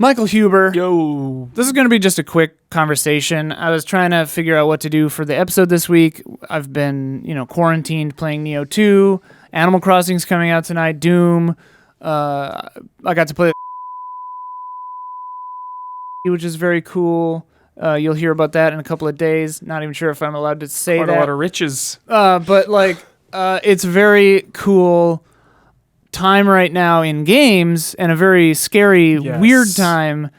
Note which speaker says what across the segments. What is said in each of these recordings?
Speaker 1: Michael Huber.
Speaker 2: Yo.
Speaker 1: This is going to be just a quick conversation. I was trying to figure out what to do for the episode this week. I've been, quarantined playing Nioh 2. Animal Crossing's coming out tonight. Doom. I got to play which is very cool. You'll hear about that in a couple of days. Not even sure if I'm allowed to say
Speaker 2: Quite
Speaker 1: that.
Speaker 2: a lot of riches.
Speaker 1: But it's very cool time right now in games and a very scary, weird time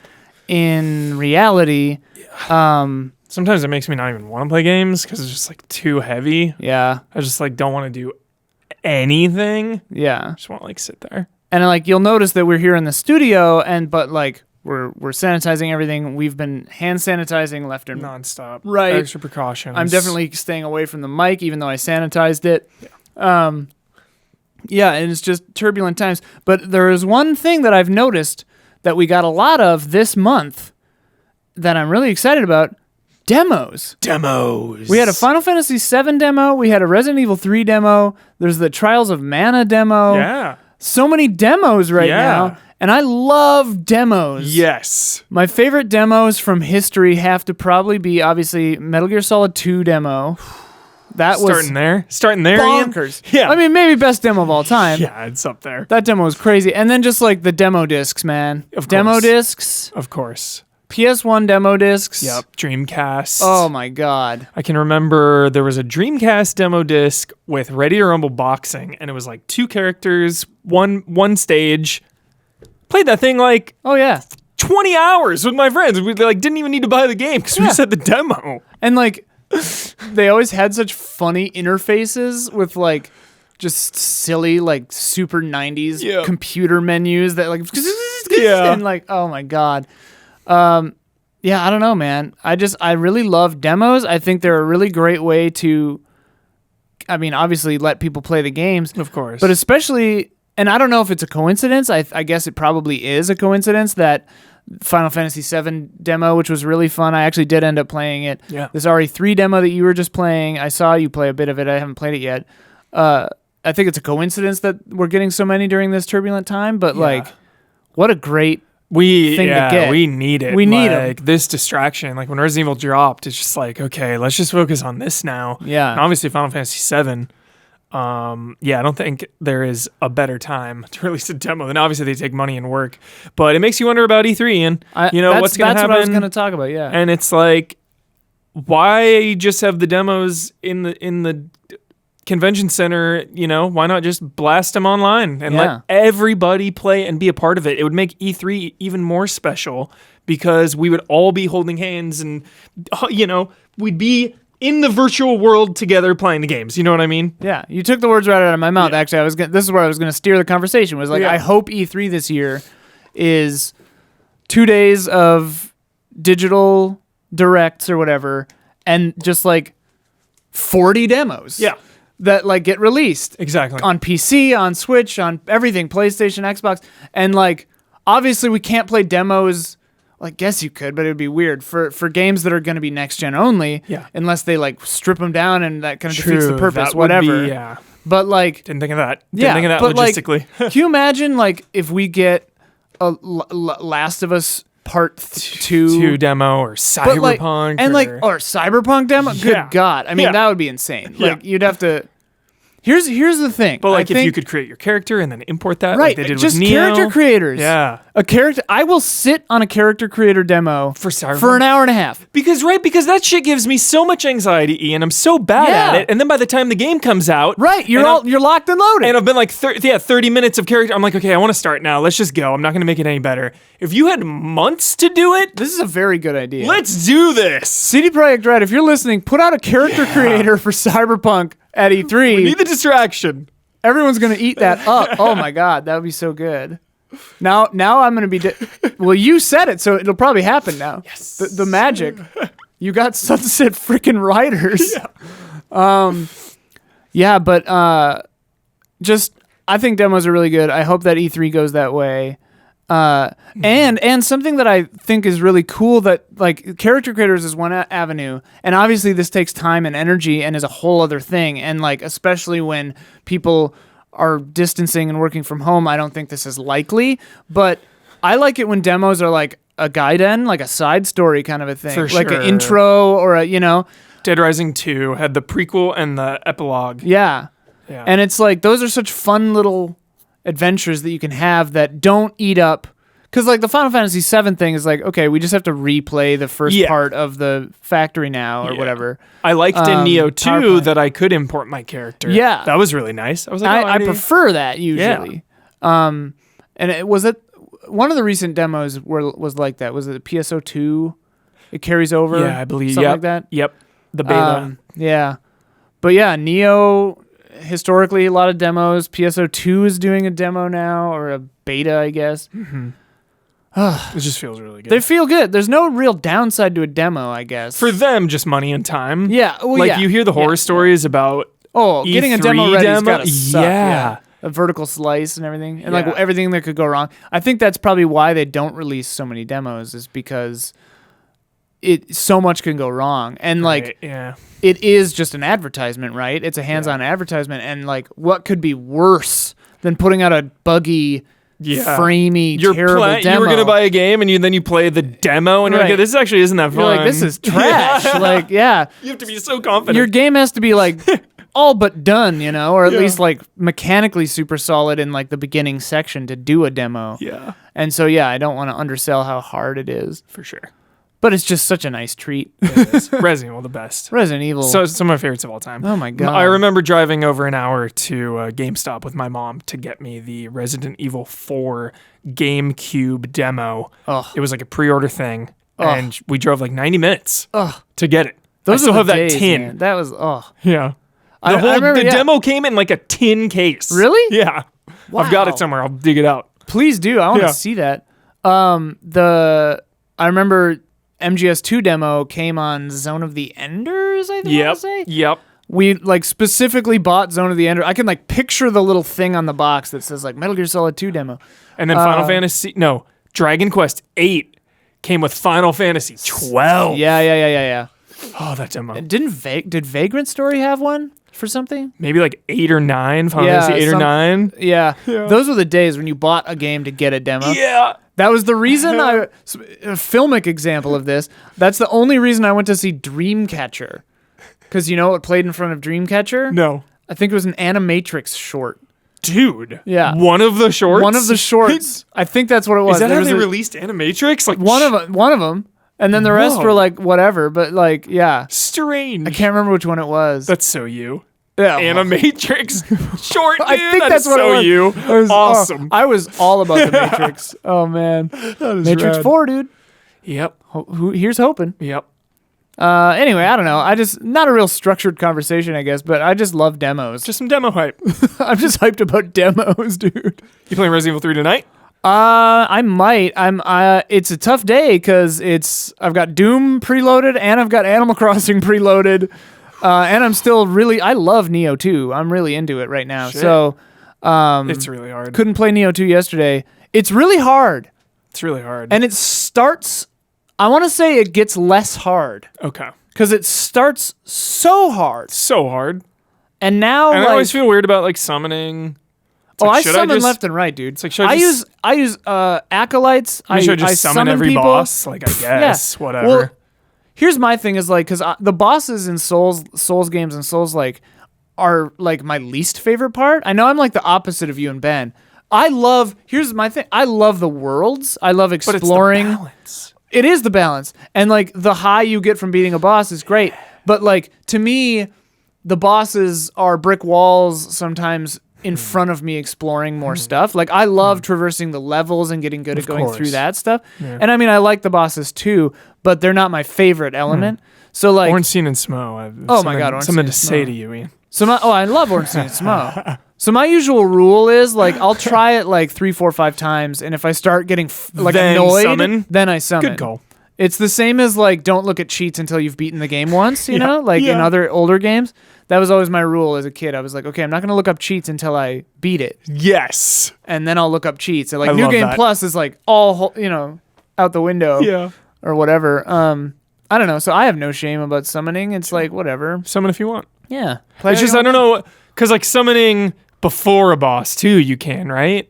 Speaker 1: in reality.
Speaker 2: Sometimes it makes me not even want to play games because it's just too heavy.
Speaker 1: Yeah.
Speaker 2: I just don't want to do anything.
Speaker 1: Yeah.
Speaker 2: I just want to sit there.
Speaker 1: And you'll notice that we're here in the studio but we're sanitizing everything. We've been hand sanitizing left and
Speaker 2: nonstop.
Speaker 1: Right.
Speaker 2: Extra precautions.
Speaker 1: I'm definitely staying away from the mic even though I sanitized it.
Speaker 2: Yeah.
Speaker 1: Yeah, and it's just turbulent times. But there is one thing that I've noticed that we got a lot of this month that I'm really excited about. Demos. We had a Final Fantasy VII demo. We had a Resident Evil 3 demo. There's the Trials of Mana demo.
Speaker 2: Yeah.
Speaker 1: So many demos right now. And I love demos.
Speaker 2: Yes.
Speaker 1: My favorite demos from history have to probably be, obviously, Metal Gear Solid 2 demo. That was
Speaker 2: starting there,
Speaker 1: bonkers.
Speaker 2: Ian? Yeah.
Speaker 1: I mean, maybe best demo of all time.
Speaker 2: Yeah, it's up there.
Speaker 1: That demo was crazy. And then just the demo discs, man.
Speaker 2: Of course.
Speaker 1: Demo discs.
Speaker 2: Of course.
Speaker 1: PS1 demo discs.
Speaker 2: Yep. Dreamcast.
Speaker 1: Oh my God.
Speaker 2: I can remember there was a Dreamcast demo disc with Ready to Rumble boxing, and it was 2 characters, one stage. Played that thing
Speaker 1: oh yeah,
Speaker 2: 20 hours with my friends. We didn't even need to buy the game because we just had the demo.
Speaker 1: And they always had such funny interfaces with just silly super 90s computer menus that and oh my God. Yeah, I don't know, man. I really love demos. I think they're a really great way to, obviously let people play the games.
Speaker 2: Of course.
Speaker 1: But especially, and I don't know if it's a coincidence. I guess it probably is a coincidence that Final Fantasy VII demo, which was really fun. I actually did end up playing it.
Speaker 2: Yeah.
Speaker 1: This RE3 demo that you were just playing, I saw you play a bit of it. I haven't played it yet. I think it's a coincidence that we're getting so many during this turbulent time, but what a great thing to get.
Speaker 2: We need it.
Speaker 1: We need it.
Speaker 2: This distraction. When Resident Evil dropped, it's just okay, let's just focus on this now.
Speaker 1: Yeah.
Speaker 2: And obviously Final Fantasy VII. I don't think there is a better time to release a demo. Then obviously they take money and work, but it makes you wonder about E3 and what's going to happen.
Speaker 1: That's what I was going to talk about. Yeah,
Speaker 2: and it's why just have the demos in the convention center? Why not just blast them online and let everybody play and be a part of it? It would make E3 even more special because we would all be holding hands and we'd be in the virtual world together playing the games. You know what I mean?
Speaker 1: Yeah. You took the words right out of my mouth. Yeah. Actually, this is where I was going to steer the conversation. Was I hope E3 this year is 2 days of digital directs or whatever, and just 40 demos.
Speaker 2: Yeah.
Speaker 1: That get released.
Speaker 2: Exactly.
Speaker 1: On PC, on Switch, on everything, PlayStation, Xbox. And obviously we can't play demos. I guess you could, but it would be weird for games that are going to be next gen only.
Speaker 2: Yeah.
Speaker 1: Unless they strip them down and that kind of defeats the purpose.
Speaker 2: That
Speaker 1: whatever.
Speaker 2: Yeah.
Speaker 1: But
Speaker 2: didn't think of that. Didn't think of that logistically.
Speaker 1: Can you imagine if we get a Last of Us Part 2
Speaker 2: demo or Cyberpunk
Speaker 1: or Cyberpunk demo? Good God. That would be insane. You'd have to. Here's the thing.
Speaker 2: But if you could create your character and then import that,
Speaker 1: right?
Speaker 2: Like they did
Speaker 1: just
Speaker 2: with Nioh.
Speaker 1: Character creators.
Speaker 2: Yeah,
Speaker 1: a character. I will sit on a character creator demo
Speaker 2: for
Speaker 1: an hour and a half.
Speaker 2: Because that shit gives me so much anxiety, Ian. I'm so bad at it, and then by the time the game comes out,
Speaker 1: you're locked and loaded.
Speaker 2: And I've been 30 minutes of character. I'm okay, I want to start now. Let's just go. I'm not going to make it any better. If you had months to do it,
Speaker 1: this is a very good idea.
Speaker 2: Let's do this.
Speaker 1: CD Projekt Red, if you're listening, put out a character creator for Cyberpunk at E3.
Speaker 2: We need the distraction.
Speaker 1: Everyone's going to eat that up. Oh my God, that would be so good. Now I'm going to be... well, you said it, so it'll probably happen now.
Speaker 2: Yes.
Speaker 1: The magic. You got Sunset freaking Riders. Yeah. But just... I think demos are really good. I hope that E3 goes that way. And something that I think is really cool that character creators is one avenue, and obviously this takes time and energy and is a whole other thing. And especially when people are distancing and working from home, I don't think this is likely. But I like it when demos are like a gaiden, like a side story kind of a thing.
Speaker 2: For
Speaker 1: like
Speaker 2: sure.
Speaker 1: an intro or a,
Speaker 2: Dead Rising 2 had the prequel and the epilogue.
Speaker 1: Yeah.
Speaker 2: Yeah.
Speaker 1: And it's like, those are such fun little adventures that you can have that don't eat up. Because like the Final Fantasy VII thing is like, okay, we just have to replay the first part of the factory now or whatever.
Speaker 2: I liked in Nioh 2 that I could import my character.
Speaker 1: Yeah.
Speaker 2: That was really nice. I was like,
Speaker 1: I prefer that usually. Yeah. And it one of the recent demos was like that. Was it PSO2? It carries over?
Speaker 2: Yeah, I believe.
Speaker 1: Something like that?
Speaker 2: Yep. The beta.
Speaker 1: Yeah. But yeah, Nioh, historically, a lot of demos. PSO2 is doing a demo now, or a beta, I guess.
Speaker 2: Mm-hmm. It just feels really good.
Speaker 1: They feel good. There's no real downside to a demo, I guess.
Speaker 2: For them, just money and time.
Speaker 1: Yeah. Well,
Speaker 2: you hear the horror stories about
Speaker 1: getting a demo ready has gotta suck.
Speaker 2: Yeah.
Speaker 1: A vertical slice and everything. And like everything that could go wrong. I think that's probably why they don't release so many demos, is because so much can go wrong. And like it is just an advertisement, right? It's a hands-on advertisement, and like what could be worse than putting out a buggy framey, terrible demo.
Speaker 2: You were going to buy a game, and then you play the demo, and you're like, this actually isn't that fun.
Speaker 1: You're like, this is trash. Like, you
Speaker 2: have to be so confident.
Speaker 1: Your game has to be like all but done, or at least like mechanically super solid in like the beginning section to do a demo.
Speaker 2: Yeah.
Speaker 1: And so, I don't want to undersell how hard it is.
Speaker 2: For sure.
Speaker 1: But it's just such a nice treat.
Speaker 2: It is. Resident Evil, the best.
Speaker 1: Resident Evil.
Speaker 2: So some of my favorites of all time.
Speaker 1: Oh my God.
Speaker 2: I remember driving over an hour to GameStop with my mom to get me the Resident Evil 4 GameCube demo.
Speaker 1: Oh.
Speaker 2: It was like a pre-order thing. Oh. And we drove like 90 minutes to get it.
Speaker 1: Those
Speaker 2: I still have
Speaker 1: days,
Speaker 2: that tin.
Speaker 1: Man. That was,
Speaker 2: Yeah.
Speaker 1: I remember,
Speaker 2: the demo came in like a tin case.
Speaker 1: Really?
Speaker 2: Yeah. Wow. I've got it somewhere. I'll dig it out.
Speaker 1: Please do. I want to see that. I remember MGS2 demo came on Zone of the Enders, I think I want to say.
Speaker 2: Yep.
Speaker 1: We like specifically bought Zone of the Enders. I can like picture the little thing on the box that says like Metal Gear Solid 2 demo.
Speaker 2: And then Dragon Quest 8 came with Final Fantasy 12.
Speaker 1: Yeah.
Speaker 2: Oh, that demo.
Speaker 1: Did Vagrant Story have one for something?
Speaker 2: Maybe like 8 or 9, Final Fantasy 8 or 9.
Speaker 1: Yeah. Those were the days when you bought a game to get a demo.
Speaker 2: Yeah.
Speaker 1: That was the reason a filmic example of this. That's the only reason I went to see Dreamcatcher. Because you know what played in front of Dreamcatcher?
Speaker 2: No.
Speaker 1: I think it was an Animatrix short.
Speaker 2: Dude.
Speaker 1: Yeah.
Speaker 2: One of the shorts?
Speaker 1: One of the shorts. I think that's what it was.
Speaker 2: Is that how they released Animatrix? Like
Speaker 1: one of them. And then the rest were like whatever. But like,
Speaker 2: strange.
Speaker 1: I can't remember which one it was.
Speaker 2: That's so you.
Speaker 1: Yeah.
Speaker 2: Animatrix short, dude.
Speaker 1: I think that's what
Speaker 2: so
Speaker 1: it was.
Speaker 2: you. Awesome.
Speaker 1: I was all about the Matrix. Oh, man.
Speaker 2: That is
Speaker 1: Matrix
Speaker 2: rad.
Speaker 1: 4, dude.
Speaker 2: Yep.
Speaker 1: Here's hoping.
Speaker 2: Yep.
Speaker 1: Anyway, I don't know. Not a real structured conversation, I guess, but I just love demos.
Speaker 2: Just some demo hype.
Speaker 1: I'm just hyped about demos, dude.
Speaker 2: You playing Resident Evil 3 tonight?
Speaker 1: I might. It's a tough day because I've got Doom preloaded and I've got Animal Crossing preloaded. And I'm still I love Nioh 2. I'm really into it right now.
Speaker 2: Shit.
Speaker 1: So,
Speaker 2: it's really hard.
Speaker 1: Couldn't play Nioh 2 yesterday. It's really hard.
Speaker 2: It's really hard.
Speaker 1: And it starts, I want to say it gets less hard.
Speaker 2: Okay.
Speaker 1: Because it starts so hard.
Speaker 2: So hard.
Speaker 1: And now,
Speaker 2: I always feel weird about summoning.
Speaker 1: I summon left and right, dude.
Speaker 2: It's like,
Speaker 1: I use acolytes.
Speaker 2: I just summon every
Speaker 1: people.
Speaker 2: Boss. Like, I guess, whatever.
Speaker 1: Well, here's my thing is like, because the bosses in Souls games and Souls are like my least favorite part. I know I'm like the opposite of you and Ben. Here's my thing. I love the worlds. I love exploring.
Speaker 2: But it's the balance.
Speaker 1: It is the balance. And like the high you get from beating a boss is great. But like to me, the bosses are brick walls sometimes in front of me exploring more stuff. Like I love traversing the levels and getting good at going through that stuff. Yeah. And I mean, I like the bosses too, but they're not my favorite element. So like
Speaker 2: Ornstein and Smo.
Speaker 1: My God, Ornstein
Speaker 2: something to
Speaker 1: and
Speaker 2: say to you, Ian.
Speaker 1: I love Ornstein and Smo. So my usual rule is like I'll try it like 3, 4, 5 times, and if I start getting annoyed, then I summon.
Speaker 2: Good goal.
Speaker 1: It's the same as like don't look at cheats until you've beaten the game once, you know? Like in other older games. That was always my rule as a kid. I was like, okay, I'm not going to look up cheats until I beat it.
Speaker 2: Yes.
Speaker 1: And then I'll look up cheats. And like New Game Plus is like all, out the window.
Speaker 2: Yeah.
Speaker 1: Or whatever. I don't know. So I have no shame about summoning. It's like whatever.
Speaker 2: Summon if you want.
Speaker 1: Yeah.
Speaker 2: It's just I don't know, because like summoning before a boss too, you can, right?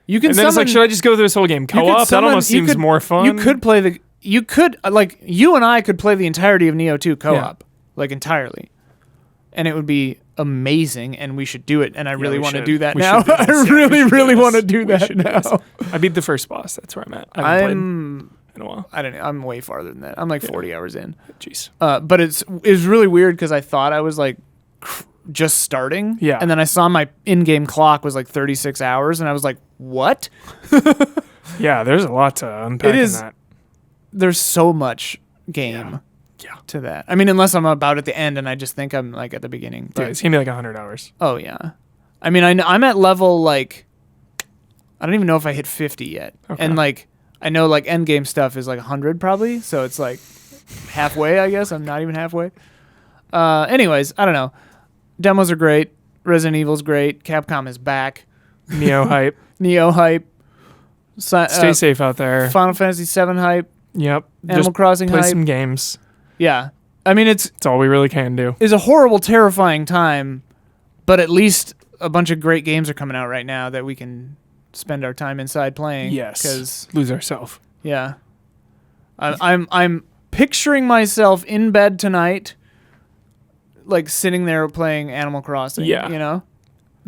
Speaker 1: You can
Speaker 2: and then it's like,
Speaker 1: summon-
Speaker 2: should I just go through this whole game co-op? That
Speaker 1: summon-
Speaker 2: almost seems more fun.
Speaker 1: You could play the. You could like you and I could play the entirety of Nioh 2 co-op, like entirely, and it would be amazing. And we should do it. And I really want to do that now. I really want to do that now.
Speaker 2: I beat the first boss. That's where I'm at. I haven't played in a while.
Speaker 1: I don't know. I'm way farther than that. I'm like 40 hours in.
Speaker 2: Jeez.
Speaker 1: But it's really weird because I thought I was like just starting.
Speaker 2: Yeah.
Speaker 1: And then I saw my in-game clock was like 36 hours, and I was like, what?
Speaker 2: Yeah, there's a lot to unpack in that.
Speaker 1: There's so much game to that. I mean, unless I'm about at the end and I just think I'm like at the beginning.
Speaker 2: Yeah, it's going to be like 100 hours.
Speaker 1: Oh, yeah. I mean, I'm at level like, I don't even know if I hit 50 yet. Okay. And like, I know like end game stuff is like 100 probably. So it's like halfway, I guess. I'm not even halfway. Anyways, I don't know. Demos are great. Resident Evil's great. Capcom is back.
Speaker 2: Nioh hype.
Speaker 1: Nioh hype.
Speaker 2: Stay safe out there.
Speaker 1: Final Fantasy 7 hype.
Speaker 2: Yep.
Speaker 1: Animal Crossing
Speaker 2: play
Speaker 1: hype.
Speaker 2: some games.
Speaker 1: Yeah. I mean, it's
Speaker 2: all we really can do.
Speaker 1: It's a horrible, terrifying time, but at least a bunch of great games are coming out right now that we can spend our time inside playing.
Speaker 2: Yes.
Speaker 1: Because
Speaker 2: lose ourselves.
Speaker 1: Yeah. I'm picturing myself in bed tonight, like sitting there playing Animal Crossing. Yeah. You know?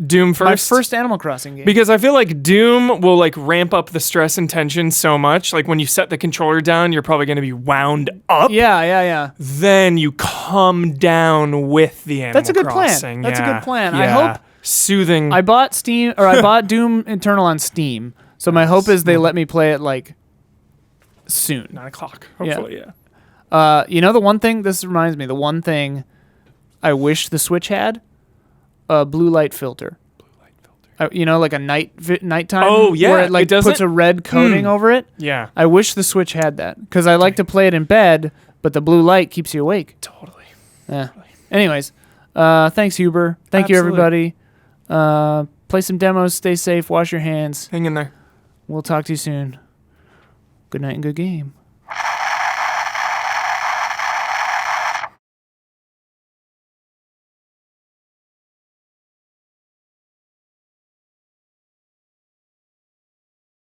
Speaker 2: Doom first.
Speaker 1: My first Animal Crossing game.
Speaker 2: Because I feel like Doom will like ramp up the stress and tension so much. Like when you set the controller down, you're probably going to be wound up.
Speaker 1: Yeah.
Speaker 2: Then you come down with the Animal
Speaker 1: That's a good
Speaker 2: Crossing.
Speaker 1: plan. That's a good plan.
Speaker 2: Yeah.
Speaker 1: I hope
Speaker 2: soothing.
Speaker 1: I bought Doom Eternal on Steam. So my hope is they let me play it like soon.
Speaker 2: 9 o'clock. Hopefully,
Speaker 1: you know the one thing, this reminds me, the one thing I wish the Switch had? A blue light filter. You know, like a nighttime.
Speaker 2: Oh yeah,
Speaker 1: where it like
Speaker 2: it
Speaker 1: puts a red coating over it.
Speaker 2: Yeah,
Speaker 1: I wish the Switch had that because I like to play it in bed, but the blue light keeps you awake.
Speaker 2: Totally.
Speaker 1: Yeah. Anyways, thanks Huber. Thank you everybody. Play some demos. Stay safe. Wash your hands.
Speaker 2: Hang in there.
Speaker 1: We'll talk to you soon. Good night and good game.